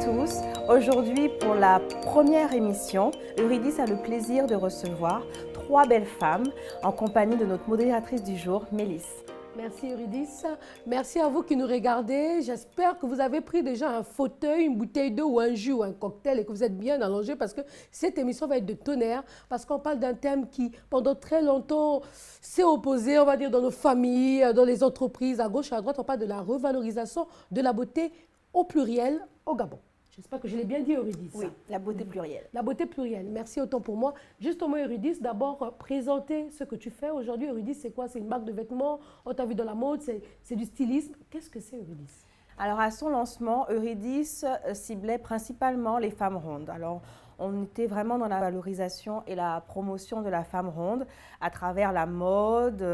tous. Aujourd'hui, pour la première émission, Eurydice a le plaisir de recevoir trois belles femmes en compagnie de notre modératrice du jour, Mélisse. Merci Eurydice. Merci à vous qui nous regardez. J'espère que vous avez pris déjà un fauteuil, une bouteille d'eau ou un jus ou un cocktail et que vous êtes bien allongés parce que cette émission va être de tonnerre parce qu'on parle d'un thème qui, pendant très longtemps, s'est opposé, on va dire, dans nos familles, dans les entreprises, à gauche et à droite. On parle de la revalorisation de la beauté au pluriel au Gabon. J'espère que je l'ai bien dit, Eurydice. Oui, la beauté plurielle. La beauté plurielle. Merci autant pour moi. Justement, Eurydice, d'abord, présenter ce que tu fais aujourd'hui. Eurydice, c'est quoi? C'est une marque de vêtements. On t'a vu dans la mode, c'est du stylisme. Qu'est-ce que c'est, Eurydice? Alors, à son lancement, Eurydice ciblait principalement les femmes rondes. Alors, on était vraiment dans la valorisation et la promotion de la femme ronde à travers la mode,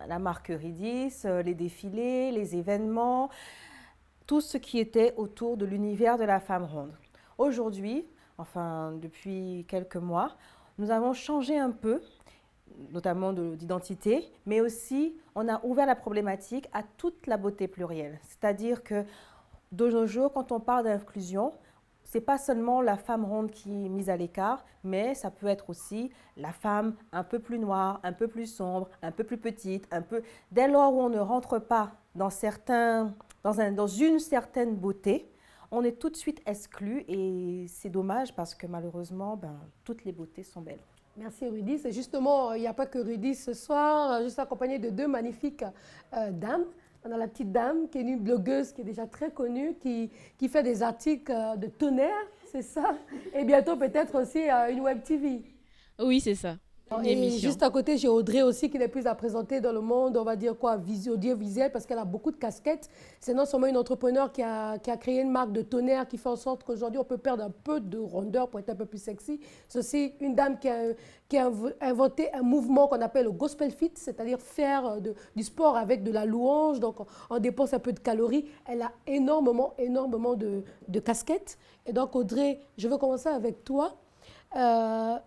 la marque Eurydice, les défilés, les événements, tout ce qui était autour de l'univers de la femme ronde. Aujourd'hui, enfin depuis quelques mois, nous avons changé un peu, notamment d'identité, mais aussi on a ouvert la problématique à toute la beauté plurielle. C'est-à-dire que de nos jours, quand on parle d'inclusion, ce n'est pas seulement la femme ronde qui est mise à l'écart, mais ça peut être aussi la femme un peu plus noire, un peu plus sombre, un peu plus petite, Dès lors où on ne rentre pas dans une certaine beauté, on est tout de suite exclu et c'est dommage parce que malheureusement, toutes les beautés sont belles. Merci Eurydice. Et justement, il n'y a pas que Eurydice ce soir. Je suis accompagnée de deux magnifiques dames. On a la petite dame qui est une blogueuse qui est déjà très connue, qui fait des articles de tonnerre, c'est ça? Et bientôt peut-être aussi une web TV. Oui, c'est ça. Une Et émission. juste à côté, j'ai Audrey aussi qui n'est plus à présenter dans le monde, on va dire quoi, audiovisuel, parce qu'elle a beaucoup de casquettes. C'est non seulement une entrepreneur qui a créé une marque de tonnerre qui fait en sorte qu'aujourd'hui, on peut perdre un peu de rondeur pour être un peu plus sexy. C'est aussi une dame qui a inventé un mouvement qu'on appelle le gospel fit, c'est-à-dire faire du sport avec de la louange, donc on dépense un peu de calories. Elle a énormément de casquettes. Et donc Audrey, je veux commencer avec toi.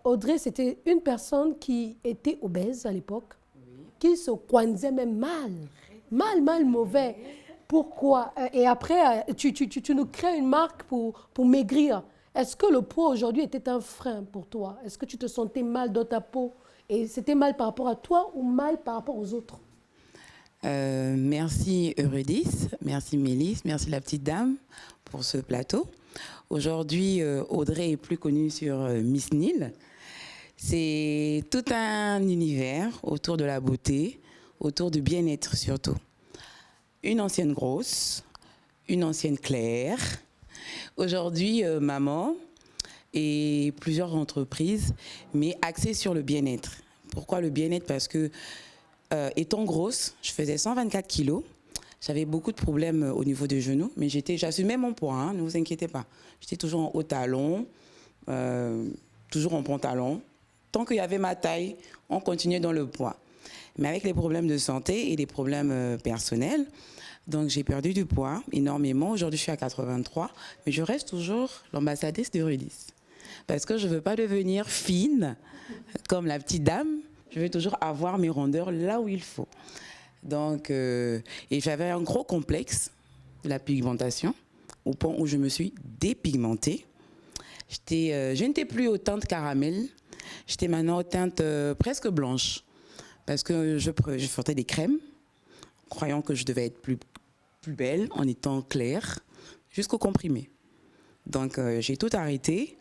Audrey, c'était une personne qui était obèse à l'époque, qui se coinsait même mal, mauvais. Pourquoi? Et après, tu nous crées une marque pour maigrir. Est-ce que le poids aujourd'hui était un frein pour toi? Est-ce que tu te sentais mal dans ta peau? Et c'était mal par rapport à toi ou mal par rapport aux autres? Merci Eurydice, merci Mélisse, merci la petite dame pour ce plateau. Aujourd'hui, Audrey est plus connue sur Miss Nil. C'est tout un univers autour de la beauté, autour du bien-être surtout. Une ancienne grosse, une ancienne claire. Aujourd'hui, maman et plusieurs entreprises, mais axées sur le bien-être. Pourquoi le bien-être? Parce que étant grosse, je faisais 124 kilos. J'avais beaucoup de problèmes au niveau des genoux, mais j'assumais mon poids, hein, ne vous inquiétez pas. J'étais toujours en haut talon, toujours en pantalon. Tant qu'il y avait ma taille, on continuait dans le poids. Mais avec les problèmes de santé et les problèmes personnels, donc j'ai perdu du poids énormément. Aujourd'hui, je suis à 83, mais je reste toujours l'ambassadrice d'Eurydice. Parce que je ne veux pas devenir fine comme la petite dame. Je veux toujours avoir mes rondeurs là où il faut. Donc, et j'avais un gros complexe de la pigmentation au point où je me suis dépigmentée. Je n'étais plus aux teintes caramel, j'étais maintenant aux teintes presque blanches parce que je portais des crèmes, croyant que je devais être plus belle en étant claire, jusqu'au comprimé. Donc, j'ai tout arrêté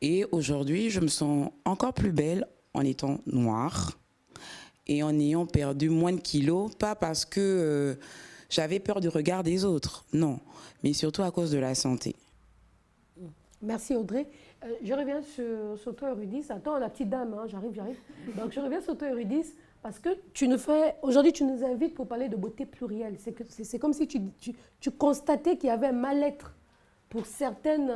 et aujourd'hui, je me sens encore plus belle en étant noire. Et en ayant perdu moins de kilos, pas parce que j'avais peur du regard des autres, non, mais surtout à cause de la santé. Merci Audrey. Je reviens sur toi Eurydice. Attends, la petite dame, hein, j'arrive. Donc je reviens sur toi Eurydice parce que aujourd'hui tu nous invites pour parler de beauté plurielle. C'est comme si tu constatais qu'il y avait un mal-être pour certaines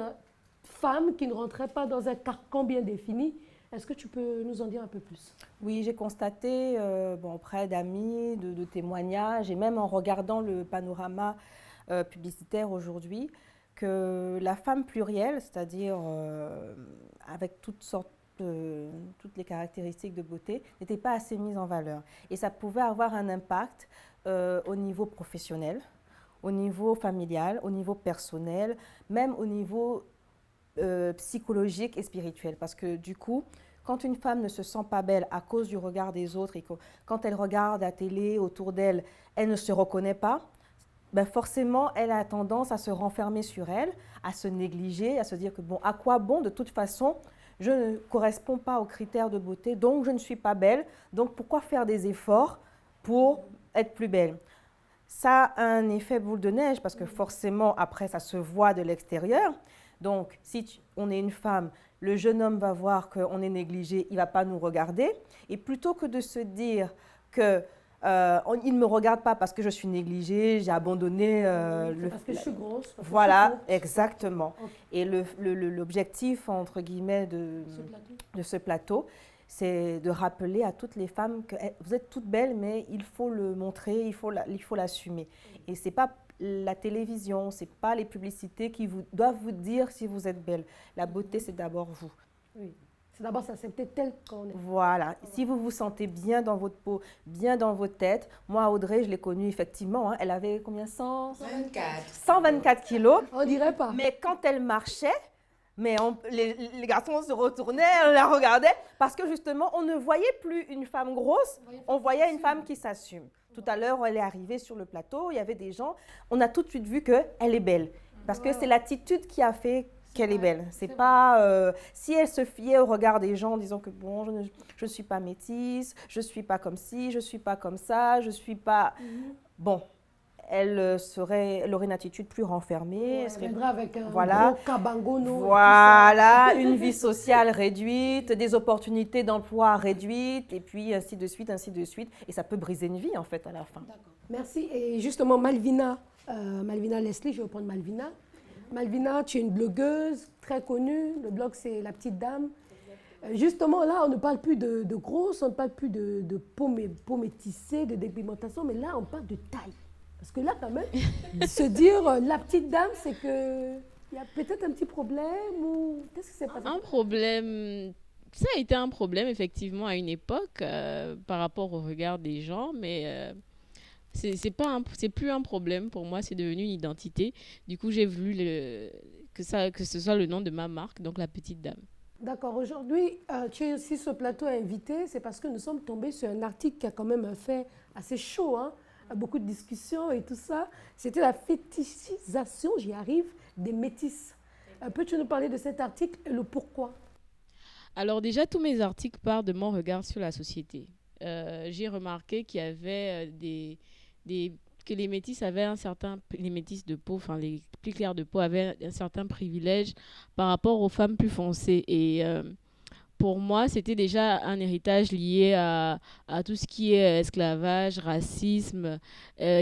femmes qui ne rentraient pas dans un carcan bien défini. Est-ce que tu peux nous en dire un peu plus? Oui, j'ai constaté auprès d'amis, de témoignages et même en regardant le panorama publicitaire aujourd'hui que la femme plurielle, c'est-à-dire avec toutes les caractéristiques de beauté, n'était pas assez mise en valeur. Et ça pouvait avoir un impact au niveau professionnel, au niveau familial, au niveau personnel, même au niveau psychologique et spirituel. Parce que du coup, quand une femme ne se sent pas belle à cause du regard des autres et que quand elle regarde la télé autour d'elle, elle ne se reconnaît pas, ben forcément, elle a tendance à se renfermer sur elle, à se négliger, à se dire que bon, à quoi bon, de toute façon, je ne corresponds pas aux critères de beauté, donc je ne suis pas belle, donc pourquoi faire des efforts pour être plus belle? Ça a un effet boule de neige parce que forcément, après, ça se voit de l'extérieur. Donc, si on est une femme, le jeune homme va voir qu'on est négligé, il ne va pas nous regarder. Et plutôt que de se dire que il ne me regarde pas parce que je suis négligée, j'ai abandonné parce que je suis grosse. Voilà, exactement. Okay. Et l'objectif, entre guillemets, de ce plateau, c'est de rappeler à toutes les femmes que vous êtes toutes belles, mais il faut le montrer, il faut l'assumer. Et ce n'est pas la télévision, ce n'est pas les publicités qui doivent vous dire si vous êtes belle. La beauté, c'est d'abord vous. Oui. C'est d'abord s'accepter tel qu'on est. Voilà. Si vous vous sentez bien dans votre peau, bien dans votre tête. Moi, Audrey, je l'ai connue effectivement. Hein, elle avait combien? 124 kilos. On dirait pas. Mais quand elle marchait, les garçons se retournaient, on la regardaient. Parce que justement, on ne voyait plus une femme grosse, on voyait une femme qui s'assume. Tout à l'heure, elle est arrivée sur le plateau, il y avait des gens. On a tout de suite vu qu'elle est belle. Parce que c'est l'attitude qui a fait qu'elle est belle. C'est pas si elle se fiait au regard des gens en disant que bon, je ne suis pas métisse, je ne suis pas comme ci, je ne suis pas comme ça, je ne suis pas... Bon, elle aurait une attitude plus renfermée. Elle viendra avec un gros cabangono. Voilà, une vie sociale réduite, des opportunités d'emploi réduites, et puis ainsi de suite, ainsi de suite. Et ça peut briser une vie, en fait, à la fin. Merci. Et justement, Malvina Leslie, je vais prendre Malvina. Malvina, tu es une blogueuse très connue. Le blog, c'est La Petite Dame. Justement, là, on ne parle plus de grosses, on ne parle plus de peau métissée, de dépigmentation, mais là, on parle de taille. Parce que là, quand même, se dire La Petite Dame, c'est qu'il y a peut-être un petit problème ou qu'est-ce que c'est pas un problème? Ça a été un problème, effectivement, à une époque, par rapport au regard des gens, mais... c'est plus un problème pour moi, c'est devenu une identité. Du coup, j'ai voulu que ce soit le nom de ma marque, donc La Petite Dame. D'accord. Aujourd'hui, tu es aussi sur ce plateau invité, c'est parce que nous sommes tombés sur un article qui a quand même un fait assez chaud, hein, beaucoup de discussions et tout ça. C'était la fétichisation, j'y arrive, des métisses. Peux-tu nous parler de cet article et le pourquoi? Alors déjà, tous mes articles partent de mon regard sur la société. J'ai remarqué qu'il y avait que les métis avaient les métis de peau, enfin les plus clairs de peau avaient un certain privilège par rapport aux femmes plus foncées. Et pour moi, c'était déjà un héritage lié à tout ce qui est esclavage, racisme,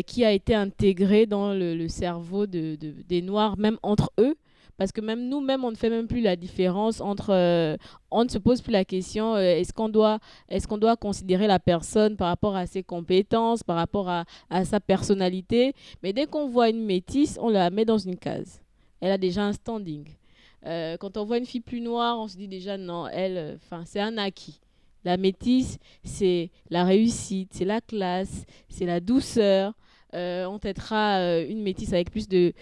qui a été intégré dans le cerveau des Noirs, même entre eux. Parce que même nous-mêmes, on ne fait même plus la différence entre... on ne se pose plus la question, est-ce qu'on doit considérer la personne par rapport à ses compétences, par rapport à sa personnalité. Mais dès qu'on voit une métisse, on la met dans une case. Elle a déjà un standing. Quand on voit une fille plus noire, on se dit déjà, non, elle, c'est un acquis. La métisse, c'est la réussite, c'est la classe, c'est la douceur. On traitera une métisse avec plus de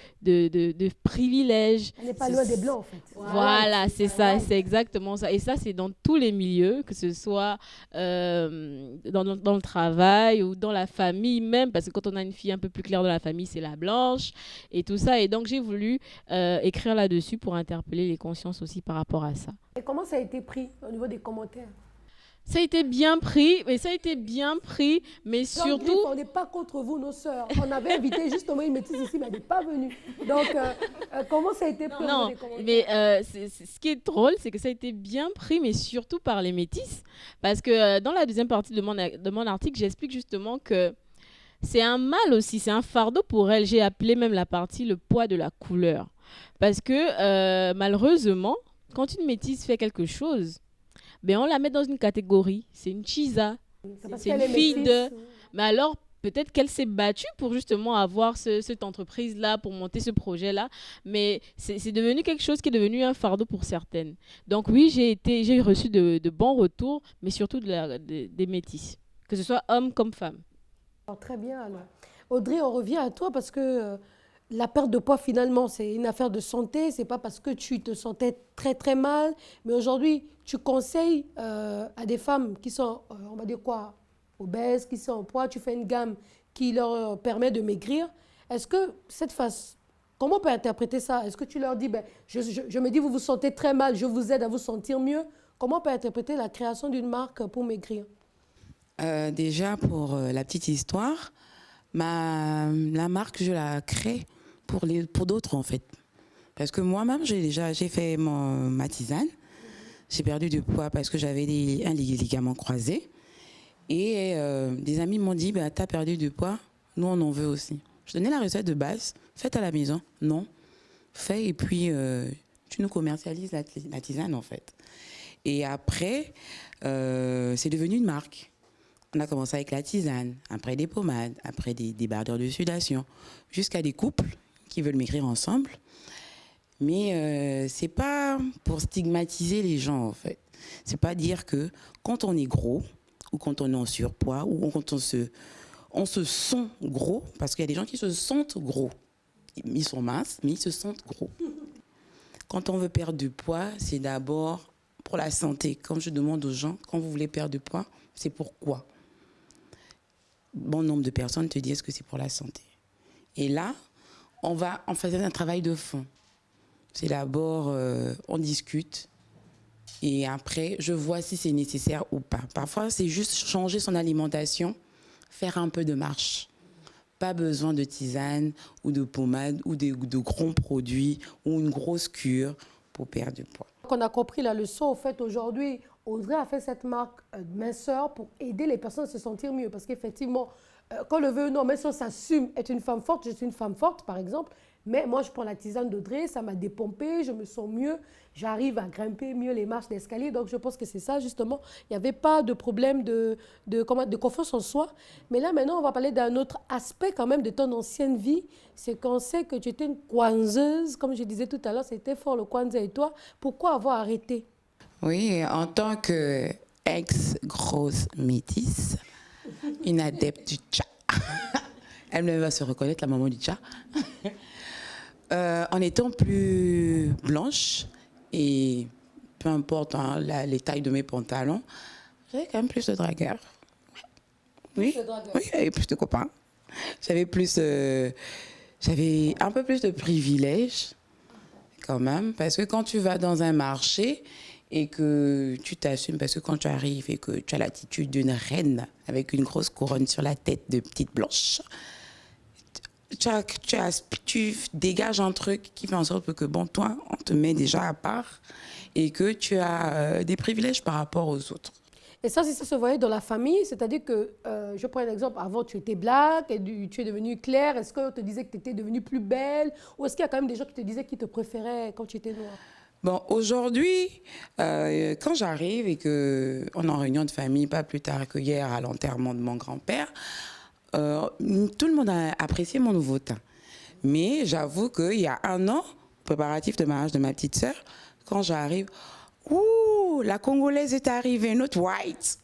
privilèges. Elle n'est pas loin des blancs, en fait. Voilà, c'est ça, c'est exactement ça. Et ça, c'est dans tous les milieux, que ce soit dans le travail ou dans la famille même, parce que quand on a une fille un peu plus claire dans la famille, c'est la blanche et tout ça. Et donc, j'ai voulu écrire là-dessus pour interpeller les consciences aussi par rapport à ça. Et comment ça a été pris au niveau des commentaires? Ça a été bien pris, mais surtout... On n'est pas contre vous, nos sœurs. On avait invité justement une métisse ici, mais elle n'est pas venue. Donc, comment ça a été pris? Non, mais ce qui est drôle, c'est que ça a été bien pris, mais surtout par les métisses. Parce que dans la deuxième partie de mon article, j'explique justement que c'est un mal aussi, c'est un fardeau pour elles. J'ai appelé même la partie le poids de la couleur. Parce que malheureusement, quand une métisse fait quelque chose... Ben on la met dans une catégorie. C'est une chisa. C'est une fille de... Mais alors, peut-être qu'elle s'est battue pour justement avoir cette entreprise-là, pour monter ce projet-là. Mais c'est devenu quelque chose qui est devenu un fardeau pour certaines. Donc oui, j'ai reçu de bons retours, mais surtout des métis. Que ce soit hommes comme femmes. Alors, très bien alors. Audrey, on revient à toi parce que la perte de poids, finalement, c'est une affaire de santé. C'est pas parce que tu te sentais très, très mal. Mais aujourd'hui, tu conseilles à des femmes qui sont, on va dire quoi, obèses, qui sont en poids, tu fais une gamme qui leur permet de maigrir. Est-ce que cette phase, comment on peut interpréter ça? Est-ce que tu leur dis, ben, je me dis, vous vous sentez très mal, je vous aide à vous sentir mieux. Comment on peut interpréter la création d'une marque pour maigrir? Déjà, pour la petite histoire, la marque, je la crée pour d'autres, en fait. Parce que moi-même, j'ai fait ma tisane. J'ai perdu du poids parce que j'avais un ligament croisé. Et des amis m'ont dit, bah, tu as perdu du poids, nous, on en veut aussi. Je donnais la recette de base, faites à la maison. Non, fais et puis tu nous commercialises la tisane, en fait. Et après, c'est devenu une marque. On a commencé avec la tisane, après des pommades, après des débardeurs de sudation, jusqu'à des couples qui veulent maigrir ensemble. Mais c'est pas pour stigmatiser les gens, en fait. C'est pas dire que quand on est gros, ou quand on est en surpoids, ou quand on se sent gros, parce qu'il y a des gens qui se sentent gros. Ils sont minces, mais ils se sentent gros. Quand on veut perdre du poids, c'est d'abord pour la santé. Quand je demande aux gens, quand vous voulez perdre du poids, c'est pourquoi? Bon nombre de personnes te disent que c'est pour la santé. Et là, on faisait un travail de fond. C'est d'abord, on discute. Et après, je vois si c'est nécessaire ou pas. Parfois, c'est juste changer son alimentation, faire un peu de marche. Pas besoin de tisane ou de pommade ou de gros produits ou une grosse cure pour perdre du poids. On a compris la leçon. En fait, aujourd'hui, Audrey a fait cette marque minceur pour aider les personnes à se sentir mieux. Parce qu'effectivement, qu'on le veut ou non, même si on s'assume être une femme forte, je suis une femme forte, par exemple, mais moi, je prends la tisane d'Audrey, ça m'a dépompé, je me sens mieux, j'arrive à grimper mieux les marches d'escalier. Donc, je pense que c'est ça, justement. Il n'y avait pas de problème de confiance en soi. Mais là, maintenant, on va parler d'un autre aspect quand même de ton ancienne vie. C'est qu'on sait que tu étais une kwanzeuse. Comme je disais tout à l'heure, c'était fort le kwanza et toi. Pourquoi avoir arrêté? Oui, en tant qu'ex-grosse métisse, une adepte du tcha. Elle-même va se reconnaître, la maman du tcha. En étant plus blanche, et peu importe les tailles de mes pantalons, j'avais quand même plus de dragueurs. Oui, oui, j'avais plus de copains. J'avais un peu plus de privilèges, quand même, parce que quand tu vas dans un marché et que tu t'assumes, parce que quand tu arrives et que tu as l'attitude d'une reine avec une grosse couronne sur la tête de petite blanche, tu dégages un truc qui fait en sorte que, bon, toi, on te met déjà à part et que tu as des privilèges par rapport aux autres. Et ça, si ça se voyait dans la famille, c'est-à-dire que, je prends un exemple, avant tu étais black, et tu es devenue claire, est-ce qu'on te disait que tu étais devenue plus belle, ou est-ce qu'il y a quand même des gens qui te disaient qu'ils te préféraient quand tu étais noire? Bon, aujourd'hui, quand j'arrive et qu'on est en réunion de famille, pas plus tard que hier à l'enterrement de mon grand-père, tout le monde a apprécié mon nouveau teint. Mais j'avoue qu'il y a un an, préparatif de mariage de ma petite sœur, quand j'arrive, ouh, la Congolaise est arrivée, notre white.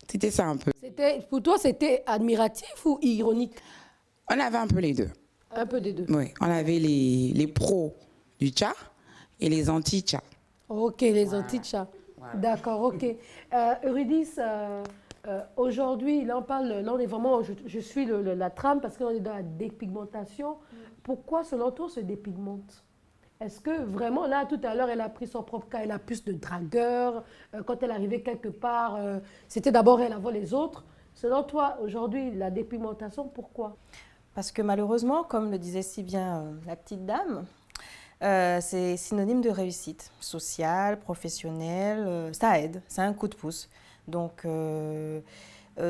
C'était ça un peu. Pour toi, c'était admiratif ou ironique? On avait un peu les deux. Un peu des deux. Oui, on avait les pros du tcha et les anti-tcha. Ok, les anti-tcha. Voilà. D'accord, ok. Eurydice, aujourd'hui, là on est vraiment, je suis la trame parce qu'on est dans la dépigmentation. Pourquoi, selon toi, on se dépigmente? Est-ce que vraiment, là, tout à l'heure, elle a pris son propre cas, elle a plus de dragueur. Quand elle arrivait quelque part, c'était d'abord elle avant les autres. Selon toi, aujourd'hui, la dépigmentation, pourquoi? Parce que malheureusement, comme le disait si bien la petite dame, c'est synonyme de réussite sociale, professionnelle, ça aide, c'est un coup de pouce. Donc,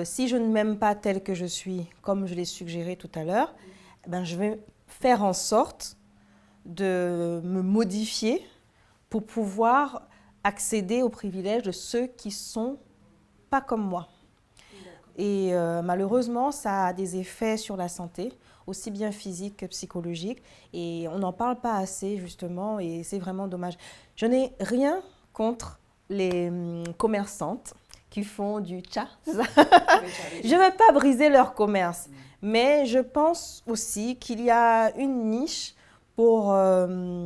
si je ne m'aime pas telle que je suis, comme je l'ai suggéré tout à l'heure, ben, je vais faire en sorte de me modifier pour pouvoir accéder aux privilèges de ceux qui ne sont pas comme moi. Et malheureusement, ça a des effets sur la santé, aussi bien physique que psychologique. Et on n'en parle pas assez, justement, et c'est vraiment dommage. Je n'ai rien contre les commerçantes qui font du tcha. Je ne veux pas briser leur commerce, mais je pense aussi qu'il y a une niche pour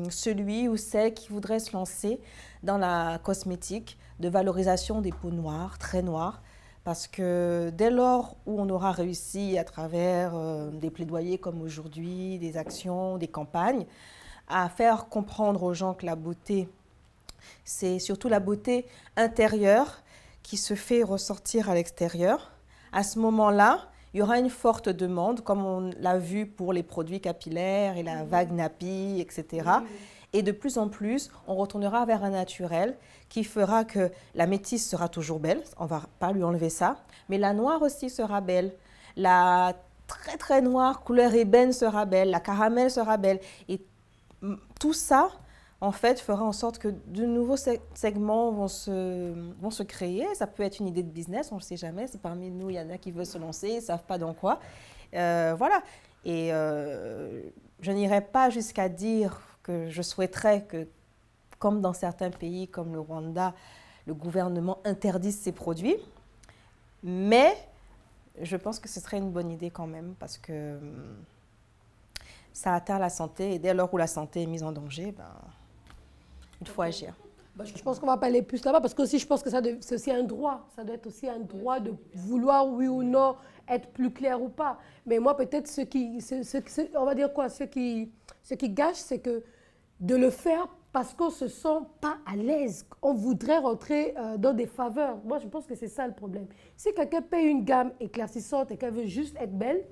celui ou celle qui voudrait se lancer dans la cosmétique de valorisation des peaux noires, très noires, parce que dès lors où on aura réussi à travers des plaidoyers comme aujourd'hui, des actions, des campagnes, à faire comprendre aux gens que la beauté, c'est surtout la beauté intérieure qui se fait ressortir à l'extérieur, à ce moment-là, il y aura une forte demande, comme on l'a vu pour les produits capillaires et la vague nappy, etc. Et de plus en plus, on retournera vers un naturel qui fera que la métisse sera toujours belle, on ne va pas lui enlever ça, mais la noire aussi sera belle. La très très noire couleur ébène sera belle, la caramel sera belle. Et tout ça, en fait, fera en sorte que de nouveaux segments vont se créer. Ça peut être une idée de business, on ne le sait jamais. Si parmi nous, il y en a qui veulent se lancer, ils ne savent pas dans quoi. Voilà. Et je n'irai pas jusqu'à dire que je souhaiterais que, comme dans certains pays comme le Rwanda, le gouvernement interdise ces produits. Mais je pense que ce serait une bonne idée quand même parce que ça atteint la santé. Et dès lors où la santé est mise en danger, il faut agir. Je pense qu'on va pas aller plus là-bas parce que aussi, je pense que c'est aussi un droit. Ça doit être aussi un droit de vouloir, oui ou non, être plus clair ou pas. Mais moi, peut-être on va dire quoi, ce qui gâche, c'est que de le faire parce qu'on ne se sent pas à l'aise. On voudrait rentrer dans des faveurs. Moi, je pense que c'est ça le problème. Si quelqu'un paye une gamme éclaircissante et qu'elle veut juste être belle,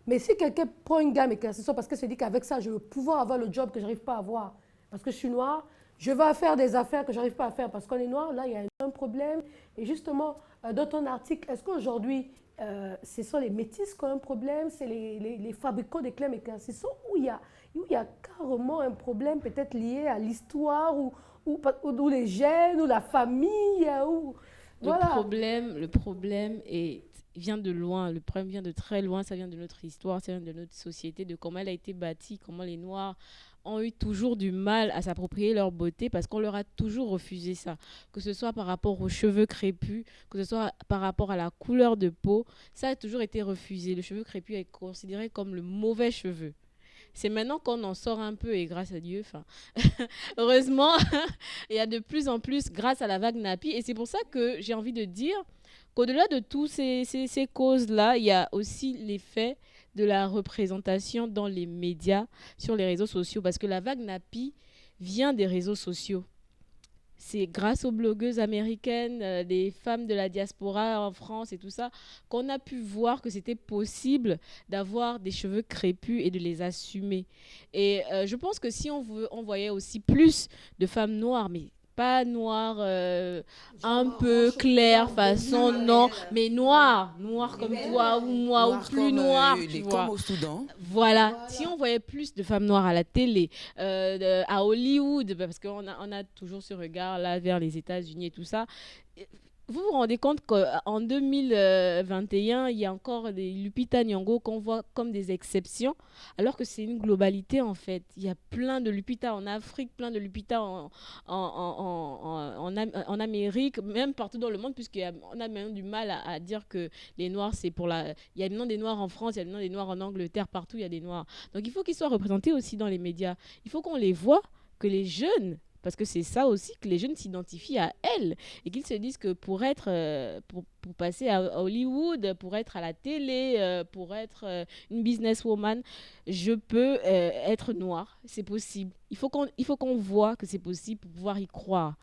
mais si quelqu'un prend une gamme éclaircissante parce qu'elle se dit qu'avec ça, je vais pouvoir avoir le job que je n'arrive pas à avoir, parce que je suis noire, je vais faire des affaires que je n'arrive pas à faire parce qu'on est noir, là, il y a un problème. Et justement, dans ton article, est-ce qu'aujourd'hui, ce sont les métis qui ont un problème, c'est les fabricants des crèmes éclaircissantes, où il y a carrément un problème peut-être lié à l'histoire, ou les gènes, ou la famille, ou... Voilà. Le problème vient de loin, le problème vient de très loin, ça vient de notre histoire, ça vient de notre société, de comment elle a été bâtie, comment les Noirs ont eu toujours du mal à s'approprier leur beauté parce qu'on leur a toujours refusé ça. Que ce soit par rapport aux cheveux crépus, que ce soit par rapport à la couleur de peau, ça a toujours été refusé. Le cheveu crépus est considéré comme le mauvais cheveu. C'est maintenant qu'on en sort un peu et grâce à Dieu, heureusement, il y a de plus en plus grâce à la vague nappy. Et c'est pour ça que j'ai envie de dire qu'au-delà de toutes ces causes-là, il y a aussi l'effet de la représentation dans les médias, sur les réseaux sociaux, parce que la vague nappy vient des réseaux sociaux. C'est grâce aux blogueuses américaines, des femmes de la diaspora en France et tout ça, qu'on a pu voir que c'était possible d'avoir des cheveux crépus et de les assumer. Et je pense que si on voyait aussi plus de femmes noires, mais pas noires un peu claires, façon non, mais noires comme toi ou moi, ou plus noires, tu vois. Comme au Soudan. Voilà, si on voyait plus de femmes noires à la télé, à Hollywood, parce qu'on a toujours ce regard là vers les États-Unis et tout ça, vous vous rendez compte qu'en 2021, il y a encore des Lupita Nyong'o qu'on voit comme des exceptions, alors que c'est une globalité en fait. Il y a plein de Lupita en Afrique, plein de Lupita en Amérique, même partout dans le monde, puisqu'on a même du mal à dire que les Noirs, c'est pour la... Il y a maintenant des Noirs en France, il y a maintenant des Noirs en Angleterre, partout il y a des Noirs. Donc il faut qu'ils soient représentés aussi dans les médias. Il faut qu'on les voit, que les jeunes... Parce que c'est ça aussi, que les jeunes s'identifient à elles et qu'ils se disent que pour passer à Hollywood, pour être à la télé, pour être une businesswoman, je peux être noire. C'est possible. Il faut qu'on voit que c'est possible pour pouvoir y croire.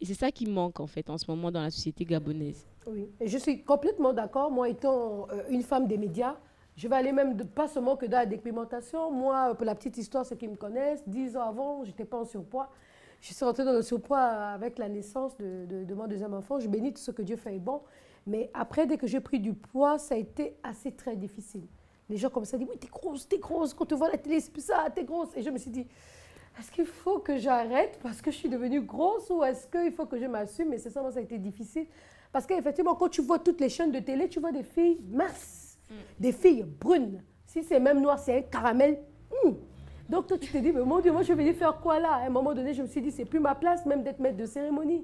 Et c'est ça qui manque en fait en ce moment dans la société gabonaise. Oui, et je suis complètement d'accord. Moi, étant une femme des médias, je vais aller même pas seulement que dans la dépigmentation. Moi, pour la petite histoire, ceux qui me connaissent, 10 ans avant, je n'étais pas en surpoids. Je suis rentrée dans le surpoids avec la naissance de mon deuxième enfant. Je bénis tout ce que Dieu fait est bon. Mais après, dès que j'ai pris du poids, ça a été assez très difficile. Les gens comme ça disent, oui, t'es grosse. Quand tu vois la télé, c'est plus ça, t'es grosse. Et je me suis dit, est-ce qu'il faut que j'arrête parce que je suis devenue grosse ou est-ce qu'il faut que je m'assume? Mais c'est ça, moi, ça a été difficile. Parce qu'effectivement, quand tu vois toutes les chaînes de télé, tu vois des filles minces, des filles brunes. Si c'est même noir, c'est un caramel. Donc, toi, tu te dis, mais mon Dieu, moi, je vais venir faire quoi là? À un moment donné, je me suis dit, c'est plus ma place même d'être maître de cérémonie.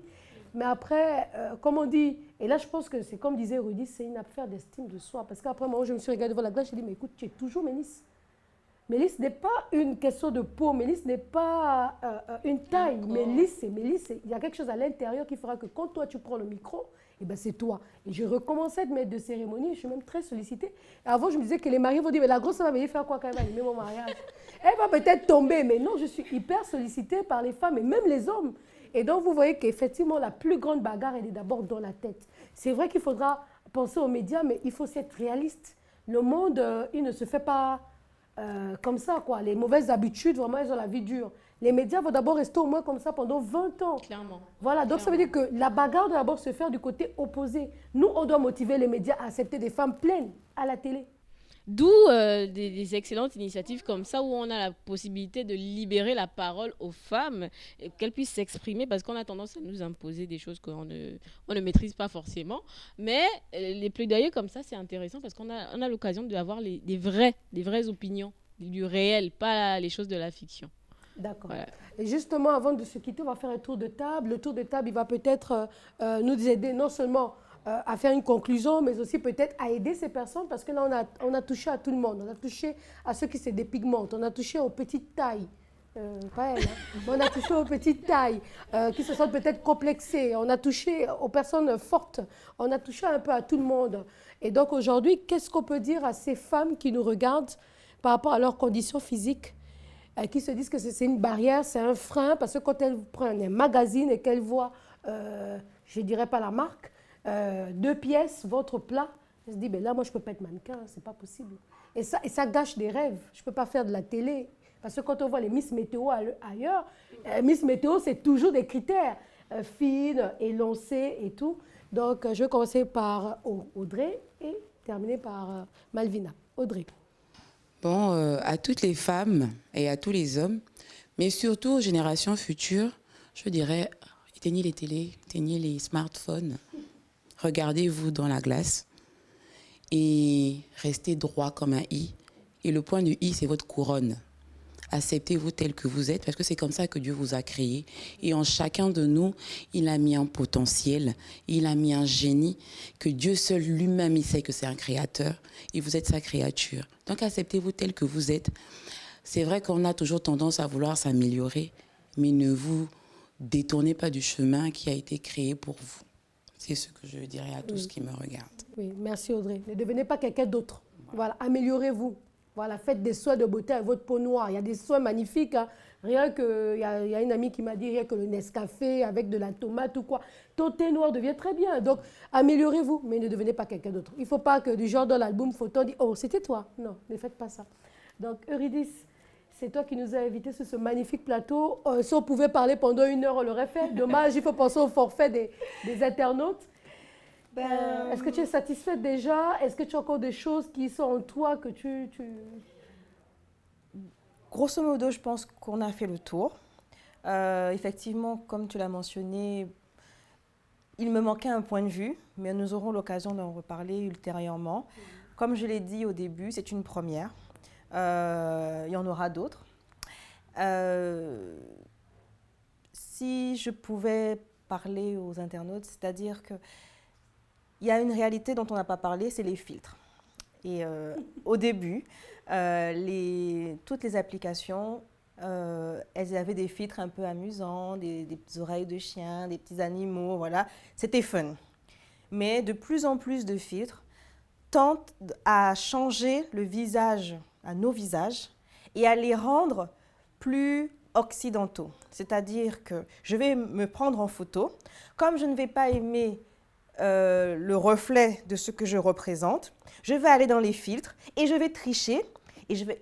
Mais après, comme on dit, et là je pense que c'est comme disait Rudy, c'est une affaire d'estime de soi. Parce qu'après, moi, je me suis regardée devant la glace, je me suis dit, mais écoute, tu es toujours Mélisse. Mélisse n'est pas une question de peau, Mélisse n'est pas une taille. Mélisse, c'est Mélisse. Il y a quelque chose à l'intérieur qui fera que quand toi tu prends le micro, eh ben c'est toi. Et je recommençais de mettre de cérémonie, je suis même très sollicitée. Et avant, je me disais que les mariés vont dire, mais la grosse, elle va venir faire quoi quand elle va animer mon mariage? Elle va peut-être tomber, mais non, je suis hyper sollicitée par les femmes et même les hommes. Et donc, vous voyez qu'effectivement, la plus grande bagarre, elle est d'abord dans la tête. C'est vrai qu'il faudra penser aux médias, mais il faut être réaliste. Le monde, il ne se fait pas comme ça, quoi. Les mauvaises habitudes, vraiment, elles ont la vie dure. Les médias vont d'abord rester au moins comme ça pendant 20 ans. Clairement. Voilà, donc ça veut dire que la bagarre doit d'abord se faire du côté opposé. Nous, on doit motiver les médias à accepter des femmes pleines à la télé. D'où des excellentes initiatives comme ça où on a la possibilité de libérer la parole aux femmes, et qu'elles puissent s'exprimer parce qu'on a tendance à nous imposer des choses qu'on ne maîtrise pas forcément. Mais les plaidoyers comme ça, c'est intéressant parce qu'on a l'occasion d'avoir des vraies opinions, du réel, pas les choses de la fiction. D'accord. Voilà. Et justement, avant de se quitter, on va faire un tour de table. Le tour de table, il va peut-être nous aider non seulement à faire une conclusion, mais aussi peut-être à aider ces personnes, parce que là, on a touché à tout le monde. On a touché à ceux qui se dépigmentent, on a touché aux petites tailles. Pas elle, hein. On a touché aux petites tailles qui se sentent peut-être complexées. On a touché aux personnes fortes. On a touché un peu à tout le monde. Et donc aujourd'hui, qu'est-ce qu'on peut dire à ces femmes qui nous regardent par rapport à leurs conditions physiques, qui se disent que c'est une barrière, c'est un frein, parce que quand elles prennent un magazine et qu'elles voient, je ne dirais pas la marque, 2 pièces, votre plat, elles se disent, ben là, moi, je ne peux pas être mannequin, c'est pas possible. Et ça gâche des rêves. Je ne peux pas faire de la télé. Parce que quand on voit les Miss Météo ailleurs, Miss Météo, c'est toujours des critères, fines, élancées et tout. Donc, je vais commencer par Audrey et terminer par Malvina. Audrey. Bon, à toutes les femmes et à tous les hommes, mais surtout aux générations futures, je dirais, éteignez les télés, éteignez les smartphones, regardez-vous dans la glace et restez droit comme un i. Et le point du i, c'est votre couronne. Acceptez-vous tel que vous êtes, parce que c'est comme ça que Dieu vous a créé. Et en chacun de nous, il a mis un potentiel, il a mis un génie, que Dieu seul lui-même, il sait que c'est un créateur, et vous êtes sa créature. Donc acceptez-vous tel que vous êtes. C'est vrai qu'on a toujours tendance à vouloir s'améliorer, mais ne vous détournez pas du chemin qui a été créé pour vous. C'est ce que je dirais à tous ceux qui me regardent. Oui, merci Audrey. Ne devenez pas quelqu'un d'autre. Voilà, améliorez-vous. Voilà, faites des soins de beauté avec votre peau noire. Il y a des soins magnifiques. Hein. Rien que, il y a une amie qui m'a dit, rien que le Nescafé avec de la tomate ou quoi. Ton thé noir devient très bien. Donc, améliorez-vous, mais ne devenez pas quelqu'un d'autre. Il ne faut pas que du genre dans l'album photo, on dit, oh, c'était toi. Non, ne faites pas ça. Donc, Eurydice, c'est toi qui nous as invités sur ce magnifique plateau. Si on pouvait parler pendant 1 heure, on l'aurait fait. Dommage, il faut penser au forfait des internautes. Est-ce que tu es satisfaite déjà? Est-ce que tu as encore des choses qui sont en toi que tu... Grosso modo, je pense qu'on a fait le tour. Effectivement, comme tu l'as mentionné, il me manquait un point de vue, mais nous aurons l'occasion d'en reparler ultérieurement. Comme je l'ai dit au début, c'est une première. Il y en aura d'autres. Si je pouvais parler aux internautes, c'est-à-dire que il y a une réalité dont on n'a pas parlé, c'est les filtres. Et au début, toutes les applications, elles avaient des filtres un peu amusants, des petites oreilles de chien, des petits animaux, voilà. C'était fun. Mais de plus en plus de filtres tentent à changer le visage, à nos visages, et à les rendre plus occidentaux. C'est-à-dire que je vais me prendre en photo, comme je ne vais pas aimer le reflet de ce que je représente, je vais aller dans les filtres et je vais tricher.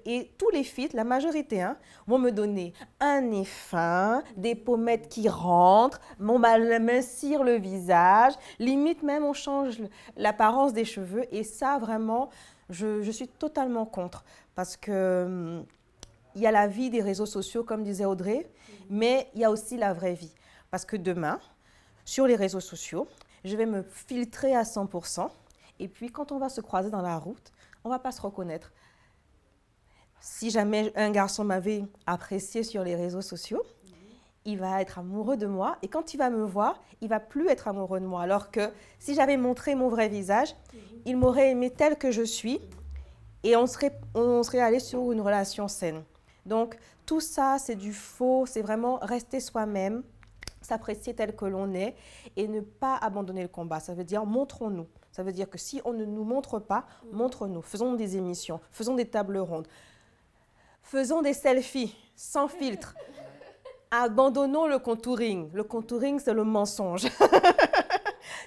Et tous les filtres, la majorité, vont me donner un nez fin, des pommettes qui rentrent, on va mincir le visage, limite même on change l'apparence des cheveux. Et ça, vraiment, je suis totalement contre. Parce que il y a la vie des réseaux sociaux, comme disait Audrey, mais il y a aussi la vraie vie. Parce que demain, sur les réseaux sociaux, je vais me filtrer à 100%. Et puis, quand on va se croiser dans la route, on ne va pas se reconnaître. Si jamais un garçon m'avait apprécié sur les réseaux sociaux, il va être amoureux de moi et quand il va me voir, il va plus être amoureux de moi. Alors que si j'avais montré mon vrai visage, il m'aurait aimé tel que je suis et on serait allé sur une relation saine. Donc tout ça, c'est du faux, c'est vraiment rester soi-même, s'apprécier tel que l'on est et ne pas abandonner le combat. Ça veut dire montrons-nous. Ça veut dire que si on ne nous montre pas, montre-nous. Faisons des émissions, faisons des tables rondes, faisons des selfies sans filtre. Abandonnons le contouring. Le contouring, c'est le mensonge.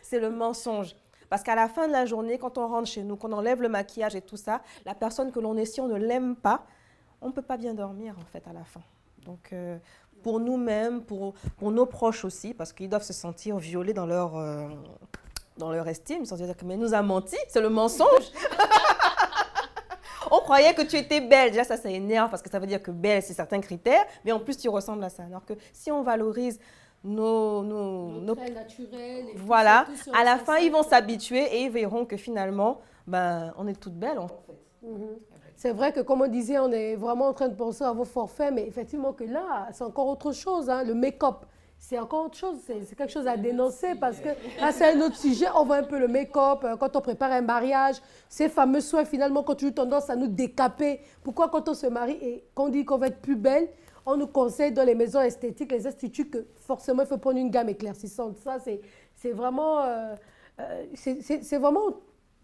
C'est le mensonge. Parce qu'à la fin de la journée, quand on rentre chez nous, qu'on enlève le maquillage et tout ça, la personne que l'on est, si on ne l'aime pas, on ne peut pas bien dormir, en fait, à la fin. Donc, pour nous-mêmes, pour nos proches aussi, parce qu'ils doivent se sentir violés dans leur estime, sans dire que mais nous a menti, c'est le mensonge. On croyait que tu étais belle. Déjà, ça énerve parce que ça veut dire que belle, c'est certains critères, mais en plus, tu ressembles à ça. Alors que si on valorise nos traits naturels, et voilà, tout à la fin, ils vont s'habituer et ils verront que finalement, on est toutes belles en fait. C'est vrai que, comme on disait, on est vraiment en train de penser à vos forfaits, mais effectivement que là, c'est encore autre chose, hein, le make-up. C'est encore autre chose, c'est quelque chose à dénoncer parce que là, c'est un autre sujet. On voit un peu le make-up quand on prépare un mariage. Ces fameux soins, finalement, qui ont toujours tendance à nous décaper. Pourquoi, quand on se marie et qu'on dit qu'on va être plus belle, on nous conseille dans les maisons esthétiques, les instituts, que forcément, il faut prendre une gamme éclaircissante. Ça, c'est vraiment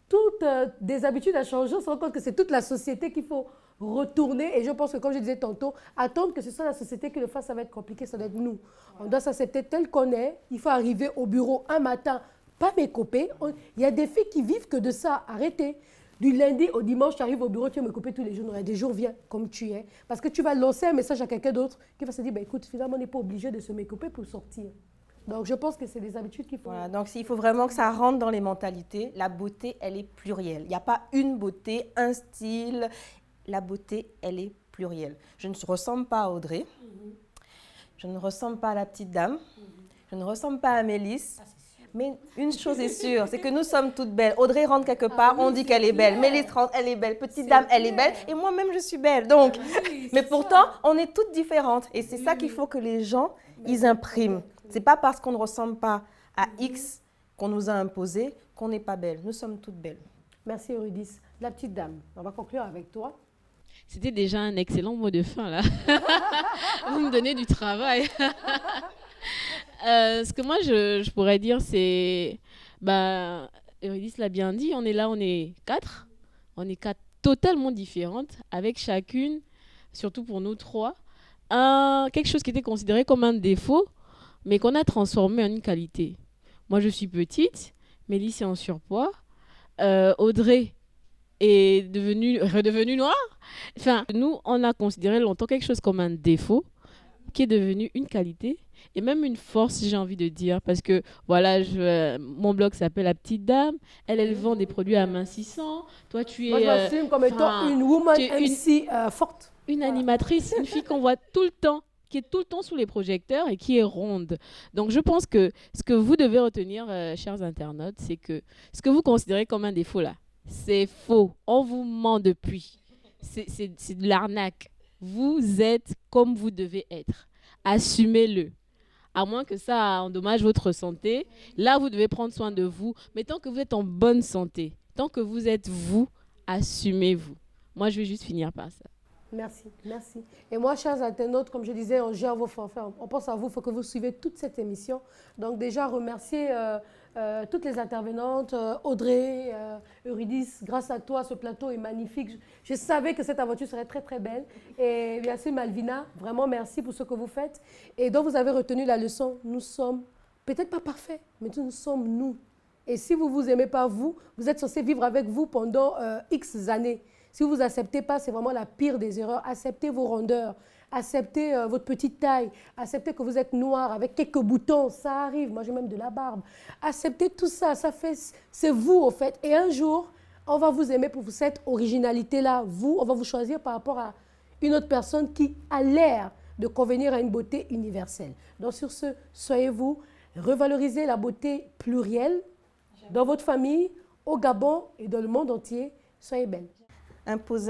toutes des habitudes à changer. On se rend compte que c'est toute la société qu'il faut retourner. Et je pense que, comme je disais tantôt, attendre que ce soit la société qui le fasse, ça va être compliqué, ça doit être nous. On doit s'accepter tel qu'on est. Il faut arriver au bureau un matin, pas m'écoper. Il y a des filles qui vivent que de ça. Arrêtez. Du lundi au dimanche, tu arrives au bureau, tu vas me couper tous les jours. Il y a des jours, viens comme tu es. Parce que tu vas lancer un message à quelqu'un d'autre qui va se dire, écoute, finalement, on n'est pas obligé de se m'écoper pour sortir. Donc, je pense que c'est des habitudes qu'il faut... Voilà, donc il faut vraiment que ça rentre dans les mentalités. La beauté, elle est plurielle. Il n'y a pas une beauté, un style. La beauté, elle est plurielle. Je ne ressemble pas à Audrey. Je ne ressemble pas à la petite dame. Je ne ressemble pas à Mélisse. Mais une chose est sûre, c'est que nous sommes toutes belles. Audrey rentre quelque part, on dit qu'elle est belle. Mélisse rentre, elle est belle. Petite dame, elle est belle. Et moi-même, je suis belle. Donc, mais pourtant, on est toutes différentes. Et c'est ça qu'il faut que les gens, ils impriment. C'est pas parce qu'on ne ressemble pas à X qu'on nous a imposé qu'on n'est pas belle. Nous sommes toutes belles. Merci Eurydice. La petite dame, on va conclure avec toi. C'était déjà un excellent mot de fin, là. Vous me donnez du travail. Ce que moi, je pourrais dire, c'est... Eurydice l'a bien dit, on est là, on est 4. On est 4 totalement différentes, avec chacune, surtout pour nous 3, quelque chose qui était considéré comme un défaut, mais qu'on a transformé en une qualité. Moi, je suis petite, Mélisse est en surpoids, Audrey est redevenue noire. Enfin, nous, on a considéré longtemps quelque chose comme un défaut, qui est devenu une qualité et même une force, j'ai envie de dire, parce que voilà, mon blog s'appelle La Petite Dame, elle vend des produits amincissants, toi tu es... Moi je m'assume comme étant une woman MC forte. Une animatrice, une fille qu'on voit tout le temps, qui est tout le temps sous les projecteurs et qui est ronde. Donc je pense que ce que vous devez retenir, chers internautes, c'est que ce que vous considérez comme un défaut là, c'est faux, on vous ment depuis, c'est de l'arnaque. Vous êtes comme vous devez être. Assumez-le. À moins que ça endommage votre santé, là, vous devez prendre soin de vous. Mais tant que vous êtes en bonne santé, tant que vous êtes vous, assumez-vous. Moi, je vais juste finir par ça. Merci, merci. Et moi, chers internautes, comme je disais, on gère vos forfaits. On pense à vous, il faut que vous suivez toute cette émission. Donc déjà, remercier toutes les intervenantes, Audrey, Eurydice, grâce à toi, ce plateau est magnifique. Je savais que cette aventure serait très, très belle. Et bien sûr, Malvina, vraiment merci pour ce que vous faites. Et donc, vous avez retenu la leçon. Nous sommes peut-être pas parfaits, mais nous sommes nous. Et si vous ne vous aimez pas vous, vous êtes censé vivre avec vous pendant X années. Si vous n'acceptez pas, c'est vraiment la pire des erreurs. Acceptez vos rondeurs, acceptez votre petite taille, acceptez que vous êtes noir avec quelques boutons, ça arrive. Moi, j'ai même de la barbe. Acceptez tout ça, c'est vous, au fait. Et un jour, on va vous aimer pour cette originalité-là. Vous, on va vous choisir par rapport à une autre personne qui a l'air de convenir à une beauté universelle. Donc, sur ce, soyez vous, revalorisez la beauté plurielle dans votre famille, au Gabon et dans le monde entier. Soyez belles.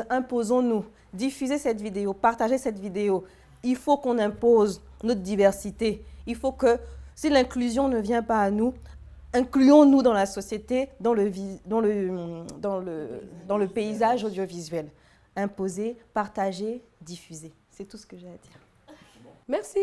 Imposons-nous, diffusez cette vidéo, partagez cette vidéo, il faut qu'on impose notre diversité. Il faut que, si l'inclusion ne vient pas à nous, incluons-nous dans la société, dans le paysage audiovisuel. Imposer, partager, diffuser. C'est tout ce que j'ai à dire. Merci.